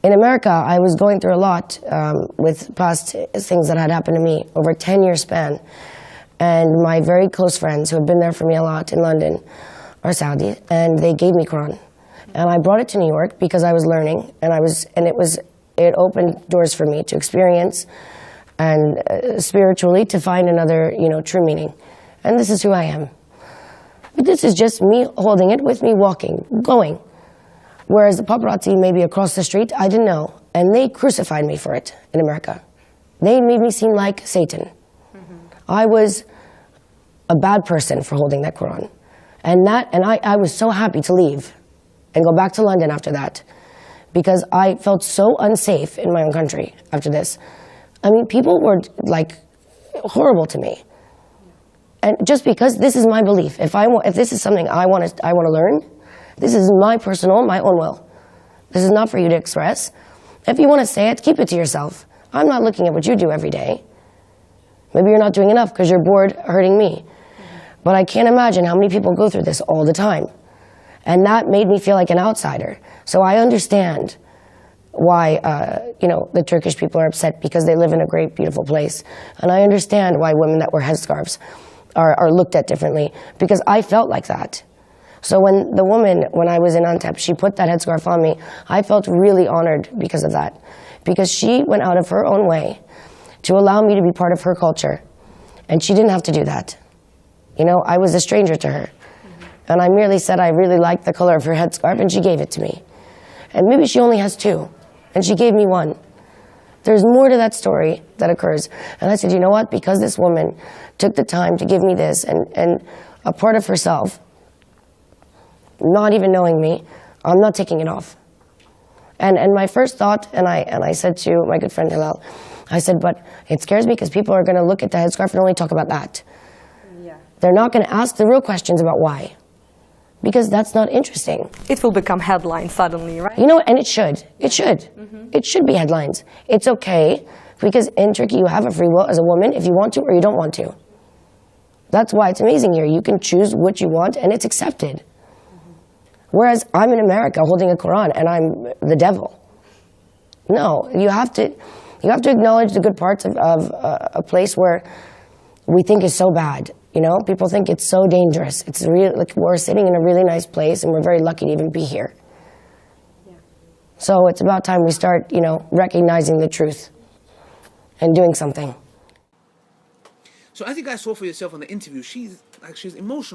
In America, I was going through a lot with past things that had happened to me over a 10-year span. And my very close friends who have been there for me a lot in London are Saudi, and they gave me Quran. And I brought it to New York because I was learning, and it opened doors for me to experience and spiritually to find another, true meaning. And this is who I am. But this is just me holding it with me, walking, going. Whereas the paparazzi maybe across the street, I didn't know. And they crucified me for it in America. They made me seem like Satan. I was a bad person for holding that Quran. And I was so happy to leave and go back to London after that, because I felt so unsafe in my own country after this. I mean, people were like horrible to me. And just because this is my belief, if this is something I want to learn, this is my own will. This is not for you to express. If you want to say it, keep it to yourself. I'm not looking at what you do every day. Maybe you're not doing enough because you're bored hurting me. But I can't imagine how many people go through this all the time. And that made me feel like an outsider. So I understand why, the Turkish people are upset, because they live in a great, beautiful place. And I understand why women that wear headscarves are looked at differently, because I felt like that. So when I was in Antep, she put that headscarf on me, I felt really honored because of that. Because she went out of her own way to allow me to be part of her culture. And she didn't have to do that. I was a stranger to her. And I merely said I really liked the color of her headscarf, and she gave it to me. And maybe she only has 2, and she gave me 1. There's more to that story that occurs. And I said, you know what? Because this woman took the time to give me this, and a part of herself, not even knowing me, I'm not taking it off. And my first thought, and I said to my good friend Hillel, I said, but it scares me because people are going to look at the headscarf and only talk about that. Yeah. They're not going to ask the real questions about why. Because that's not interesting. It will become headlines suddenly, right? And it should. It should. It should be headlines. It's okay, because in Turkey you have a free will as a woman if you want to or you don't want to. That's why it's amazing here. You can choose what you want and it's accepted. Whereas I'm in America holding a Quran and I'm the devil. No, you have to acknowledge the good parts of a place where we think is so bad. People think it's so dangerous. It's like we're sitting in a really nice place, and we're very lucky to even be here. Yeah. So it's about time we start, recognizing the truth and doing something. So as you guys saw for yourself on the interview, she's emotional.